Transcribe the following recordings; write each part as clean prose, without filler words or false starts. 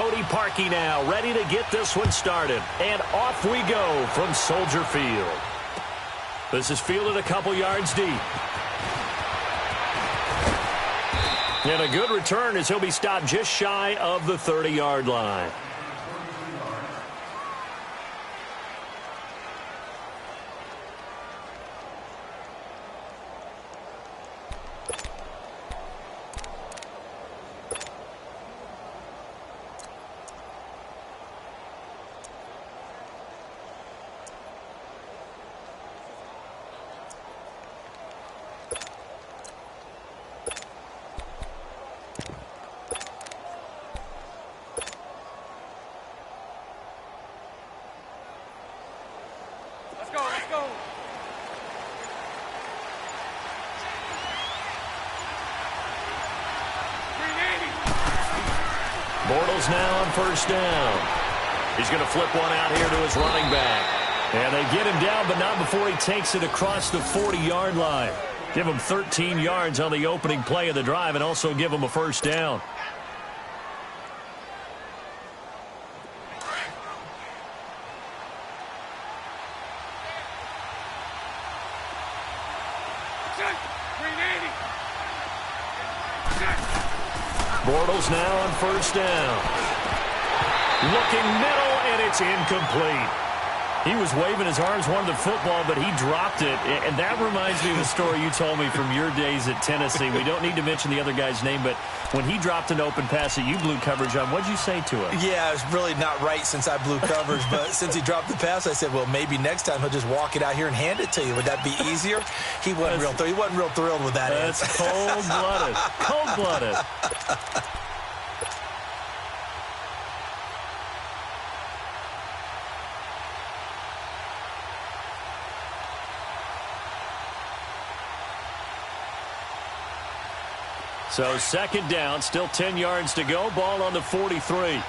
Cody Parkey now, ready to get this one started. And off we go from Soldier Field. This is fielded a couple yards deep. And a good return as he'll be stopped just shy of the 30-yard line. Bortles now on first down. He's going to flip one out here to his running back. And they get him down, but not before he takes it across the 40-yard line. Give him 13 yards on the opening play of the drive and also give him a first down. Bortles now on first down. Looking middle, and it's incomplete. He was waving his arms, wanted the football, but he dropped it. And that reminds me of the story you told me from your days at Tennessee. We don't need to mention the other guy's name, but when he dropped an open pass that you blew coverage on, what'd you say to him? Yeah, it's really not right since I blew coverage, but since he dropped the pass, I said, well, maybe next time he'll just walk it out here and hand it to you. Would that be easier? He wasn't real thrilled with that. That's cold-blooded. Cold-blooded. So second down, still 10 yards to go. Ball on the 43.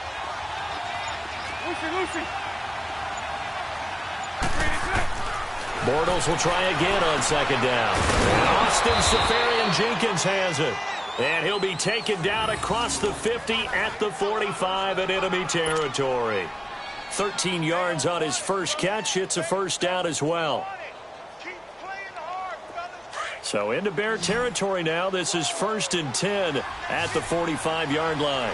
Bortles will try again on second down. And Austin Safarian-Jenkins has it. And he'll be taken down across the 50 at the 45 in enemy territory. 13 yards on his first catch. It's a first down as well. So into Bear territory now. This is 1st and 10 at the 45-yard line.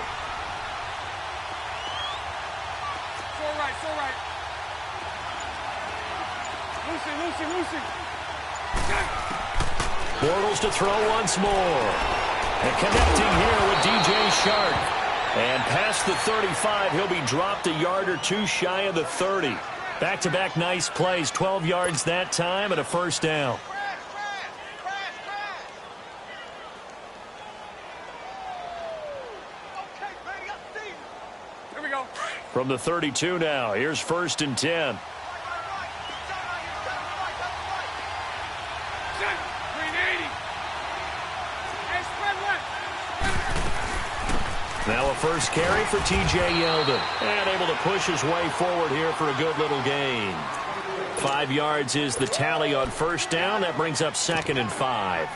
Bortles to throw once more. And connecting here with DJ Shark. And past the 35, he'll be dropped a yard or two shy of the 30. Back-to-back nice plays, 12 yards that time and a first down. From the 32 now, here's 1st and 10. Now a first carry for T.J. Yeldon. And able to push his way forward here for a good little gain. 5 yards is the tally on first down. That brings up 2nd and 5.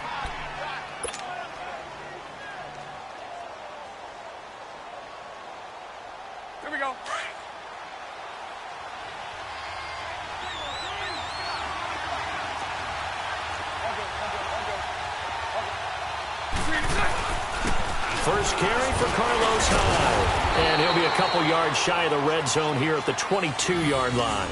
First carry for Carlos Hyde. And he'll be a couple yards shy of the red zone here at the 22-yard line.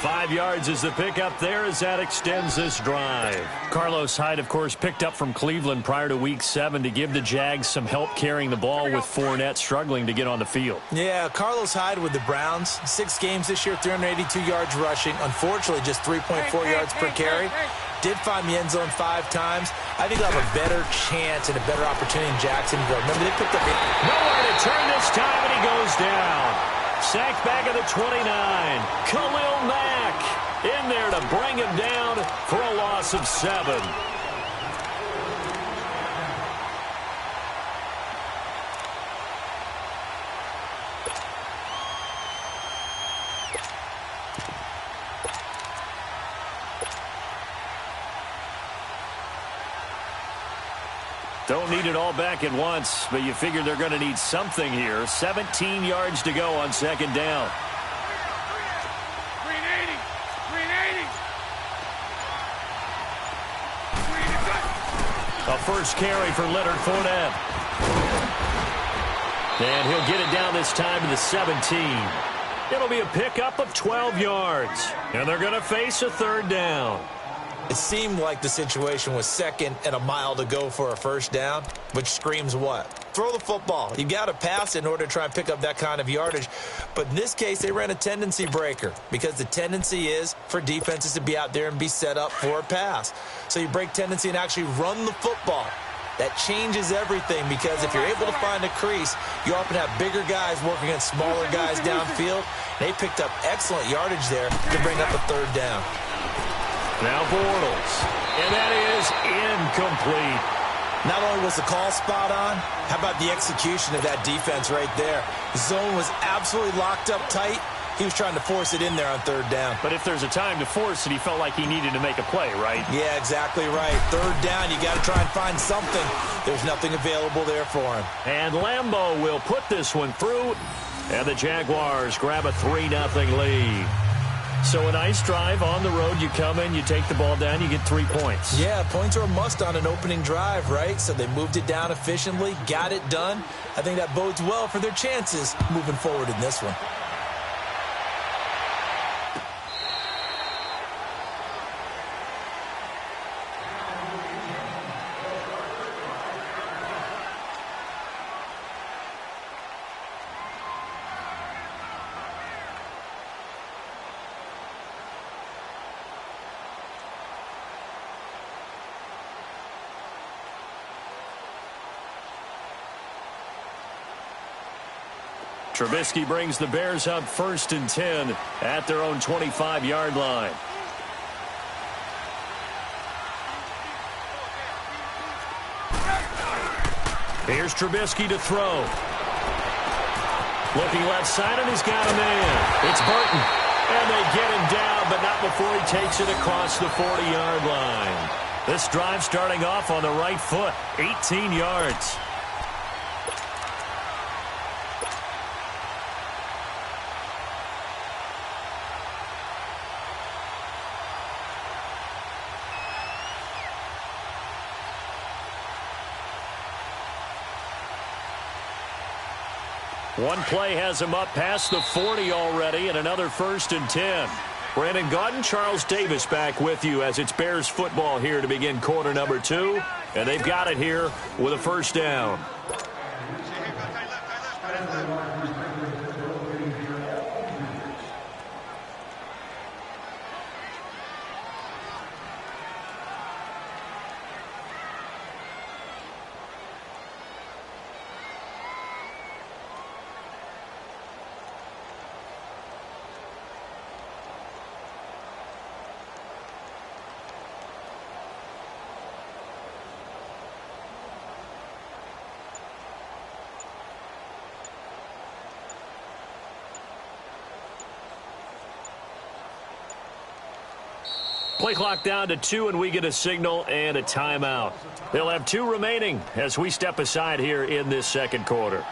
5 yards is the pickup there as that extends this drive. Carlos Hyde, of course, picked up from Cleveland prior to Week 7 to give the Jags some help carrying the ball with Fournette struggling to get on the field. Yeah, Carlos Hyde with the Browns. 6 games this year, 382 yards rushing. Unfortunately, just 3.4 yards per carry. Did find the end zone 5 times. I think they'll have a better chance and a better opportunity in Jacksonville. Remember, they picked up nowhere to turn this time, and he goes down. Sacked back at the 29. Khalil Mack in there to bring him down for a loss of 7. Don't need it all back at once, but you figure they're going to need something here. 17 yards to go on second down. A first carry for Leonard Fournette. And he'll get it down this time to the 17. It'll be a pickup of 12 yards. And they're going to face a third down. It seemed like the situation was second and a mile to go for a first down, which screams what? Throw the football. You got to pass in order to try and pick up that kind of yardage. But in this case, they ran a tendency breaker because the tendency is for defenses to be out there and be set up for a pass. So you break tendency and actually run the football. That changes everything because if you're able to find a crease, you often have bigger guys working against smaller guys downfield. They picked up excellent yardage there to bring up a third down. Now Bortles, and that is incomplete. Not only was the call spot on, how about the execution of that defense right there? The zone was absolutely locked up tight. He was trying to force it in there on third down. But if there's a time to force it, he felt like he needed to make a play, right? Yeah, exactly right. Third down, you got to try and find something. There's nothing available there for him. And Lambeau will put this one through, and the Jaguars grab a 3-0 lead. So a nice drive on the road. You come in, you take the ball down, you get 3 points. Yeah, points are a must on an opening drive, right? So they moved it down efficiently, got it done. I think that bodes well for their chances moving forward in this one. Trubisky brings the Bears up 1st and 10 at their own 25-yard line. Here's Trubisky to throw. Looking left side, and he's got a man. It's Burton. And they get him down, but not before he takes it across the 40-yard line. This drive starting off on the right foot, 18 yards. One play has him up past the 40 already, and another 1st and 10. Brandon Gaudin, Charles Davis back with you as it's Bears football here to begin quarter number 2. And they've got it here with a first down. Play clock down to 2, and we get a signal and a timeout. They'll have 2 remaining as we step aside here in this second quarter.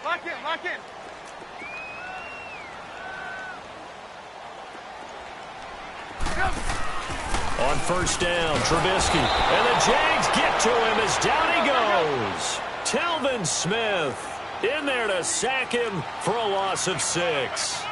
Lock in. On first down, Trubisky. And the Jags get to him as down he goes. Telvin Smith in there to sack him for a loss of 6.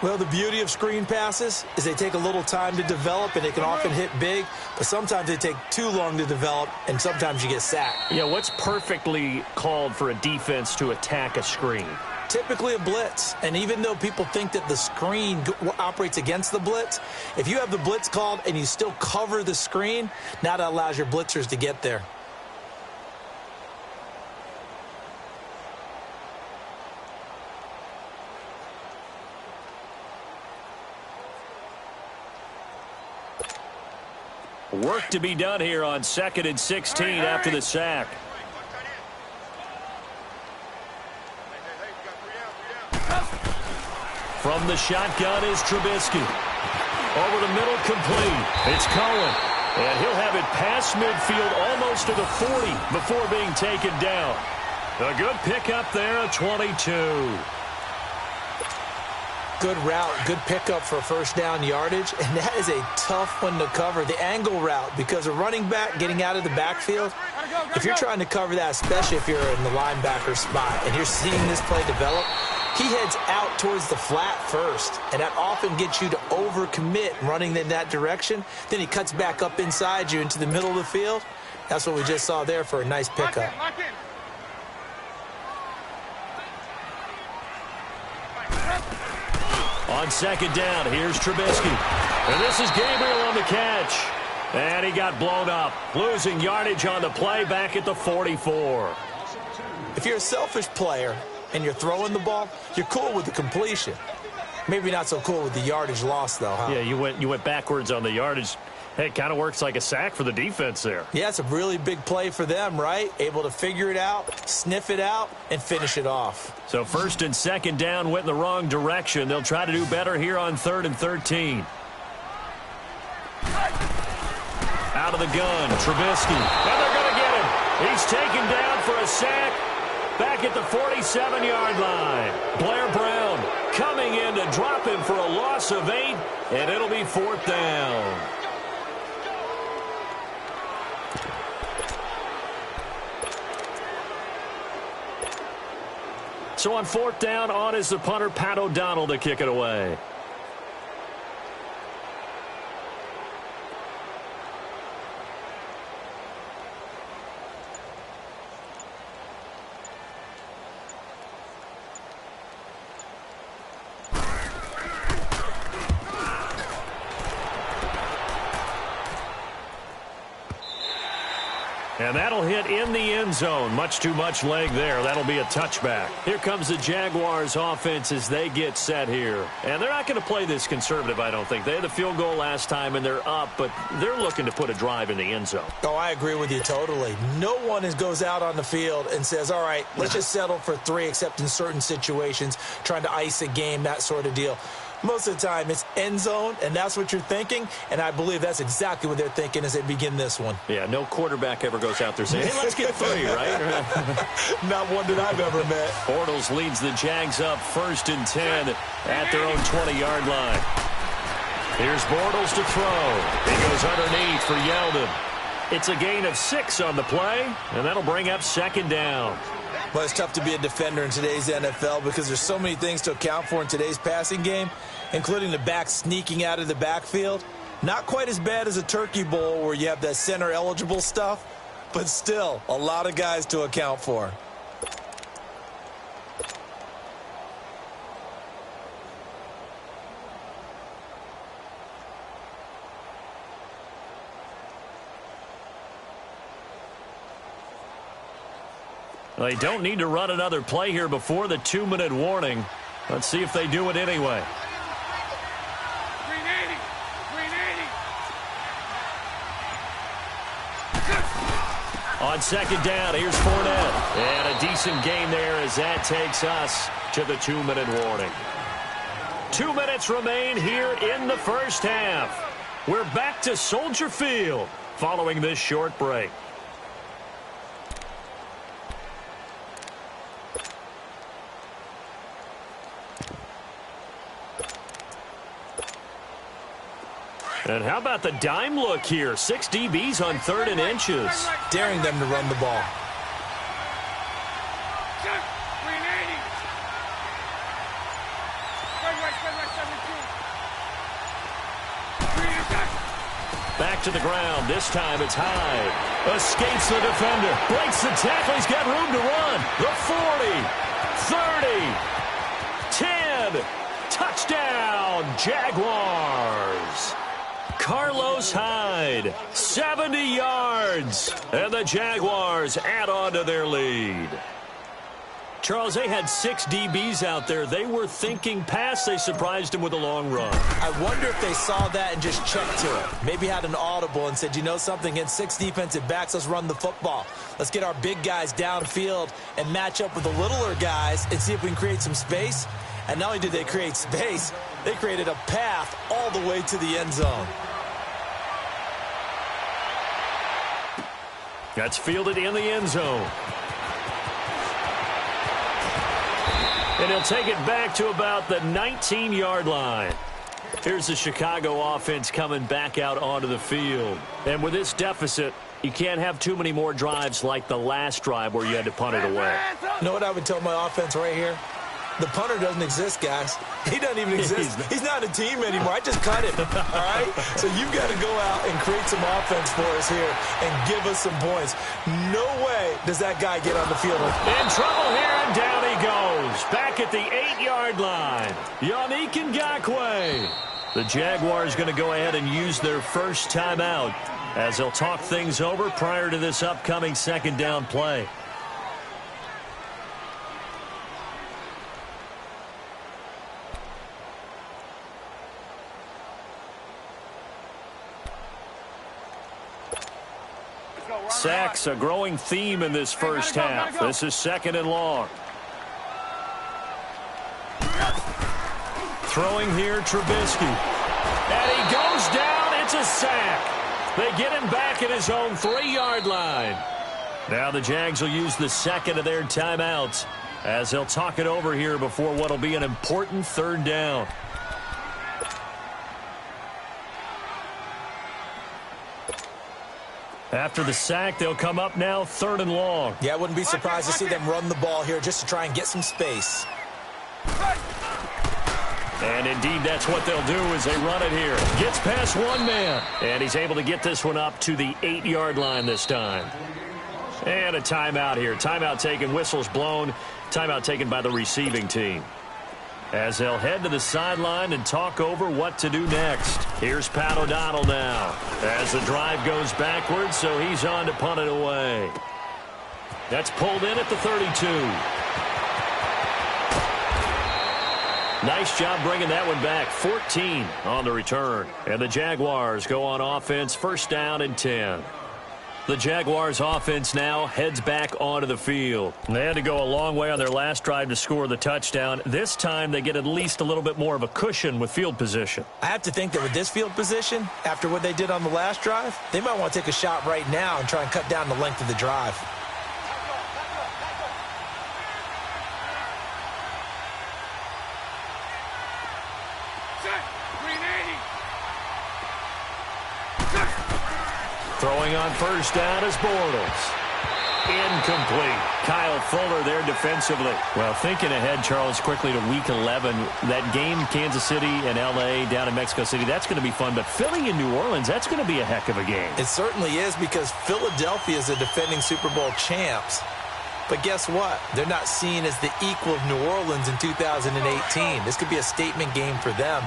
Well, the beauty of screen passes is they take a little time to develop, and they can often hit big, but sometimes they take too long to develop, and sometimes you get sacked. Yeah, what's perfectly called for a defense to attack a screen? Typically a blitz, and even though people think that the screen operates against the blitz, if you have the blitz called and you still cover the screen, now that allows your blitzers to get there. Work to be done here on 2nd and 16 after the sack. From the shotgun is Trubisky. Over the middle, complete. It's Cohen. And he'll have it past midfield almost to the 40 before being taken down. A good pickup there at 22. Good route, good pickup for first down yardage, and that is a tough one to cover, the angle route, because a running back getting out of the backfield, if you're trying to cover that, especially if you're in the linebacker spot, and you're seeing this play develop, he heads out towards the flat first, and that often gets you to overcommit running in that direction. Then he cuts back up inside you into the middle of the field. That's what we just saw there for a nice pickup. Lock in. On 2nd down, here's Trubisky. And this is Gabriel on the catch. And he got blown up, losing yardage on the play back at the 44. If you're a selfish player and you're throwing the ball, you're cool with the completion. Maybe not so cool with the yardage loss, though, huh? Yeah, you went backwards on the yardage. Hey, it kind of works like a sack for the defense there. Yeah, it's a really big play for them, right? Able to figure it out, sniff it out, and finish it off. So 1st and 2nd down went in the wrong direction. They'll try to do better here on 3rd and 13. Out of the gun, Trubisky. And they're going to get him. He's taken down for a sack back at the 47-yard line. Blair Brown coming in to drop him for a loss of 8, and it'll be 4th down. So on 4th down, on is the punter, Pat O'Donnell, to kick it away. And that'll hit in the end zone. Much too much leg there. That'll be a touchback. Here comes the Jaguars offense as they get set here. And they're not going to play this conservative, I don't think. They had the field goal last time, and they're up, but they're looking to put a drive in the end zone. Oh, I agree with you totally. No one goes out on the field and says, all right, let's just settle for 3, except in certain situations, trying to ice a game, that sort of deal. Most of the time, it's end zone, and that's what you're thinking, and I believe that's exactly what they're thinking as they begin this one. Yeah, no quarterback ever goes out there saying, hey, let's get 3, right? Not one that I've ever met. Bortles leads the Jags up 1st and 10 at their own 20-yard line. Here's Bortles to throw. He goes underneath for Yeldon. It's a gain of 6 on the play, and that'll bring up 2nd down. Well, it's tough to be a defender in today's NFL because there's so many things to account for in today's passing game, including the back sneaking out of the backfield. Not quite as bad as a turkey bowl where you have that center-eligible stuff, but still a lot of guys to account for. They don't need to run another play here before the 2-minute warning. Let's see if they do it anyway. 380. 380. On 2nd down, here's Fournette. And a decent gain there as that takes us to the 2-minute warning. 2 minutes remain here in the first half. We're back to Soldier Field following this short break. And how about the dime look here? 6 DBs on 3rd and inches. Daring them to run the ball. 380. Back to the ground. This time it's high. Escapes the defender. Breaks the tackle. He's got room to run. The 40, 30, 10. Touchdown, Jaguars. Carlos Hyde, 70 yards. And the Jaguars add on to their lead. Charles, they had 6 DBs out there. They were thinking pass. They surprised him with a long run. I wonder if they saw that and just checked to it. Maybe had an audible and said, you know something, against 6 defensive backs, let's run the football. Let's get our big guys downfield and match up with the littler guys and see if we can create some space. And not only did they create space, they created a path all the way to the end zone. That's fielded in the end zone. And he'll take it back to about the 19-yard line. Here's the Chicago offense coming back out onto the field. And with this deficit, you can't have too many more drives like the last drive where you had to punt it away. You know what I would tell my offense right here? The punter doesn't exist, guys. He doesn't even exist. He's not a team anymore. I just cut him, all right? So you've got to go out and create some offense for us here and give us some points. No way does that guy get on the field. In trouble here, and down he goes. Back at the 8-yard line. Yannick Ngakoue. The Jaguars going to go ahead and use their first timeout as they'll talk things over prior to this upcoming second down play. Sacks, a growing theme in this first half. This is 2nd and long. Throwing here, Trubisky. And he goes down. It's a sack. They get him back at his own 3-yard line. Now the Jags will use the second of their timeouts as they'll talk it over here before what will be an important 3rd down. After the sack, they'll come up now 3rd and long. Yeah, I wouldn't be surprised to see them run the ball here just to try and get some space. And indeed, that's what they'll do as they run it here. Gets past one man. And he's able to get this one up to the 8-yard line this time. And a timeout here. Timeout taken, whistles blown. Timeout taken by the receiving team. As they'll head to the sideline and talk over what to do next. Here's Pat O'Donnell now as the drive goes backwards, so he's on to punt it away. That's pulled in at the 32. Nice job bringing that one back. 14 on the return. And the Jaguars go on offense, 1st down and 10. The Jaguars offense now heads back onto the field. They had to go a long way on their last drive to score the touchdown. This time they get at least a little bit more of a cushion with field position. I have to think that with this field position, after what they did on the last drive, they might want to take a shot right now and try and cut down the length of the drive. Throwing on 1st down is Bortles. Incomplete. Kyle Fuller there defensively. Well, thinking ahead, Charles, quickly to Week 11, that game, Kansas City and L.A. down in Mexico City, that's going to be fun. But Philly and New Orleans, that's going to be a heck of a game. It certainly is, because Philadelphia is the defending Super Bowl champs. But guess what? They're not seen as the equal of New Orleans in 2018. This could be a statement game for them.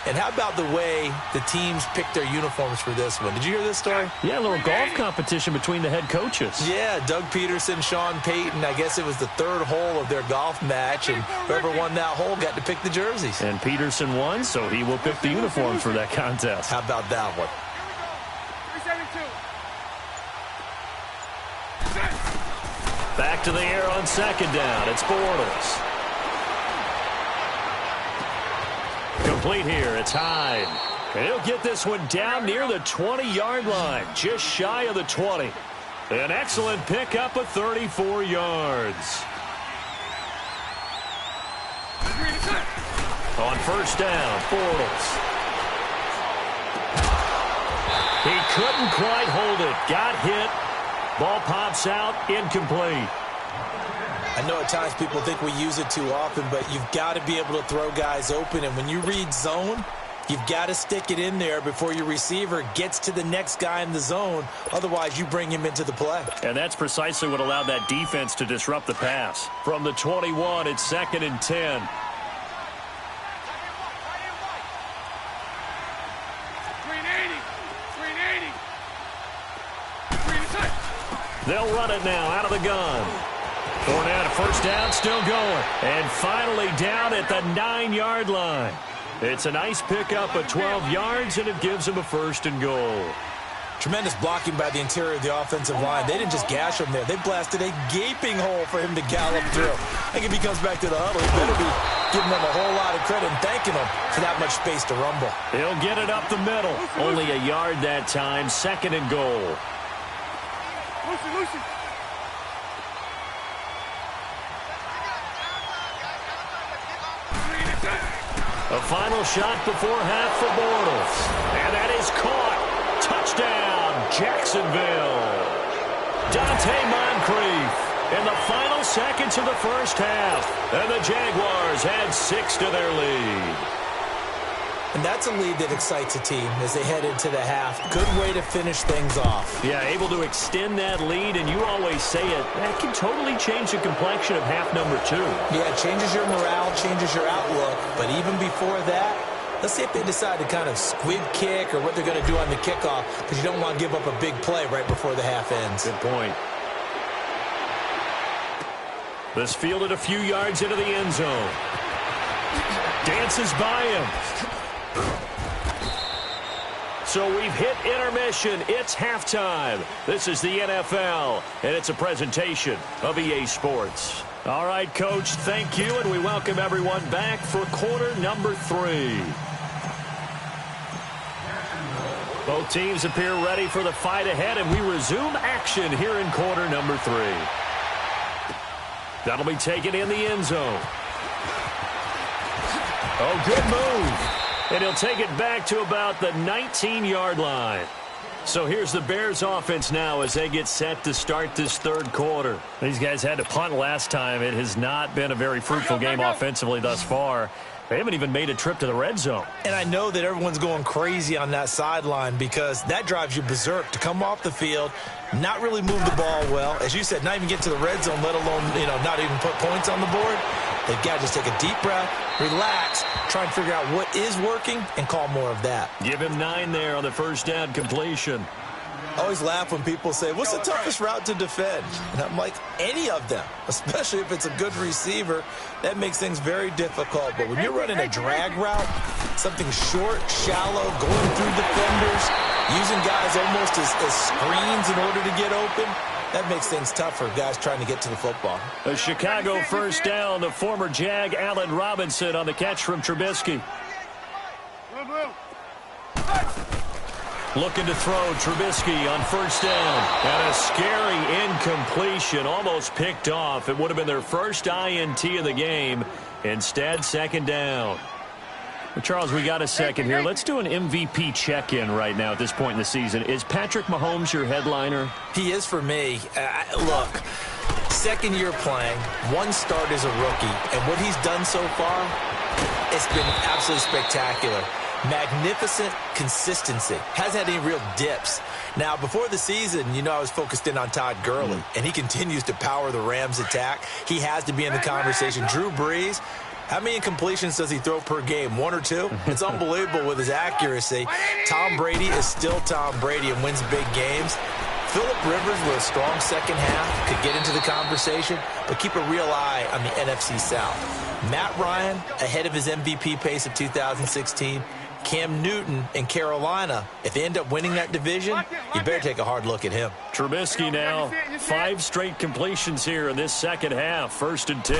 And how about the way the teams picked their uniforms for this one? Did you hear this story? Yeah, a little golf competition between the head coaches. Yeah, Doug Peterson, Sean Payton. I guess it was the 3rd hole of their golf match, and whoever won that hole got to pick the jerseys. And Peterson won, so he will pick the uniforms for that contest. How about that one? 372. Back to the air on 2nd down. It's Bortles. Complete here. It's Hyde. And he'll get this one down near the 20-yard line, just shy of the 20. An excellent pickup of 34 yards. On 1st down, Bortles. He couldn't quite hold it. Got hit. Ball pops out. Incomplete. I know at times people think we use it too often, but you've got to be able to throw guys open. And when you read zone, you've got to stick it in there before your receiver gets to the next guy in the zone. Otherwise, you bring him into the play. And that's precisely what allowed that defense to disrupt the pass. From the 21, it's 2nd and 10. They'll run it now out of the gun. Fournette, a first down, still going. And finally down at the 9-yard line. It's a nice pickup of 12 yards, and it gives him a first and goal. Tremendous blocking by the interior of the offensive line. They didn't just gash him there. They blasted a gaping hole for him to gallop through. I think if he comes back to the huddle, he better be giving them a whole lot of credit and thanking them for that much space to rumble. He'll get it up the middle. Only a yard that time, second and goal. A final shot before half for Bortles. And that is caught. Touchdown, Jacksonville. Dante Moncrief in the final seconds of the first half. And the Jaguars add 6 to their lead. And that's a lead that excites a team as they head into the half. Good way to finish things off. Yeah, able to extend that lead, and you always say it, that can totally change the complexion of half number 2. Yeah, it changes your morale, changes your outlook. But even before that, let's see if they decide to kind of squib kick or what they're going to do on the kickoff, because you don't want to give up a big play right before the half ends. Good point. This fielded a few yards into the end zone. Dances by him. So we've hit intermission. It's halftime. This is the NFL, and it's a presentation of EA Sports. All right, Coach, thank you, and we welcome everyone back for quarter number 3. Both teams appear ready for the fight ahead, and we resume action here in quarter number 3. That'll be taken in the end zone. Oh, good move. And he'll take it back to about the 19-yard line. So here's the Bears offense now as they get set to start this third quarter. These guys had to punt last time. It has not been a very fruitful game offensively thus far. They haven't even made a trip to the red zone. And I know that everyone's going crazy on that sideline because that drives you berserk to come off the field, not really move the ball well. As you said, not even get to the red zone, let alone, not even put points on the board. They've got to just take a deep breath, relax, try and figure out what is working, and call more of that. Give him 9 there on the first down completion. I always laugh when people say, what's the toughest route to defend? And I'm like, any of them, especially if it's a good receiver. That makes things very difficult. But when you're running a drag route, something short, shallow, going through defenders, using guys almost as screens in order to get open, that makes things tough for guys trying to get to the football. A Chicago first down. The former Jag, Allen Robinson, on the catch from Trubisky. Looking to throw Trubisky on first down. And a scary incompletion, almost picked off. It would have been their first INT of the game. Instead, second down. Well, Charles, we got a second here. Let's do an MVP check-in right now at this point in the season. Is Patrick Mahomes your headliner? He is for me. Look, second year playing, 1 start as a rookie, and what he's done so far, it's been absolutely spectacular. Magnificent consistency. Hasn't had any real dips. Now, before the season, I was focused in on Todd Gurley, and he continues to power the Rams' attack. He has to be in the conversation. Drew Brees, how many incompletions does he throw per game? 1 or 2? It's unbelievable with his accuracy. Tom Brady is still Tom Brady and wins big games. Phillip Rivers, with a strong second half, could get into the conversation, but keep a real eye on the NFC South. Matt Ryan, ahead of his MVP pace of 2016. Cam Newton in Carolina, if they end up winning that division, you better take a hard look at him. Trubisky now, 5 straight completions here in this second half. First and 10.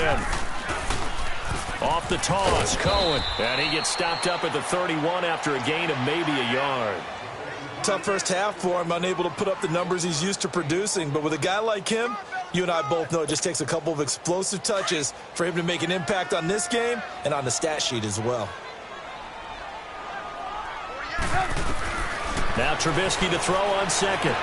Off the toss, Cohen. And he gets stopped up at the 31 after a gain of maybe a yard. Tough first half for him, unable to put up the numbers he's used to producing. But with a guy like him, you and I both know it just takes a couple of explosive touches for him to make an impact on this game and on the stat sheet as well. Now Trubisky to throw on second.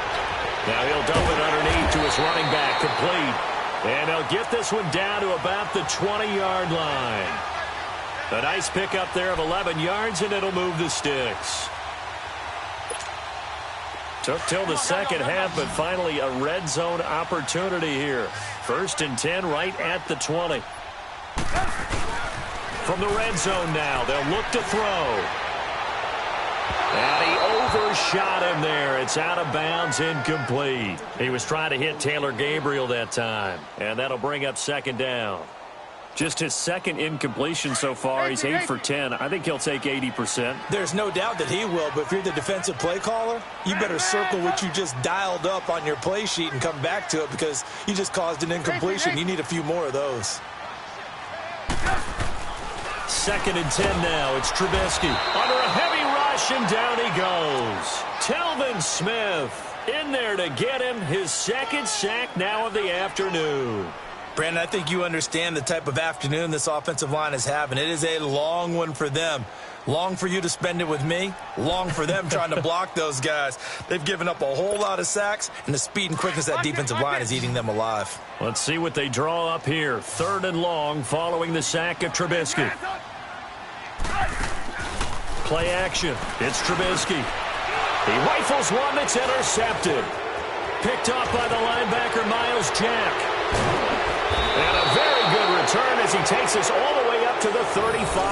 Now he'll dump it underneath to his running back, complete. And they'll get this one down to about the 20-yard line. A nice pickup there of 11 yards, and it'll move the sticks. Took till the second half, but finally a red zone opportunity here. First and 10 right at the 20. From the red zone now, they'll look to throw. And he overshot him there. It's out of bounds, incomplete. He was trying to hit Taylor Gabriel that time. And that'll bring up second down. Just his second incompletion so far. He's 8 for 10. I think he'll take 80%. There's no doubt that he will, but if you're the defensive play caller, you better circle what you just dialed up on your play sheet and come back to it because you just caused an incompletion. You need a few more of those. 2nd and 10 now. It's Trubisky under a heavy rush, and down he goes. Telvin Smith in there to get him his second sack now of the afternoon. Brandon, I think you understand the type of afternoon this offensive line is having. It is a long one for them. Long for you to spend it with me. Long for them trying to block those guys. They've given up a whole lot of sacks, and the speed and quickness of that defensive line is eating them alive. Let's see what they draw up here. 3rd and long following the sack of Trubisky. Play action. It's Trubisky. He rifles one that's intercepted. Picked off by the linebacker, Miles Jack. And a very good return as he takes us all the way up to the 35.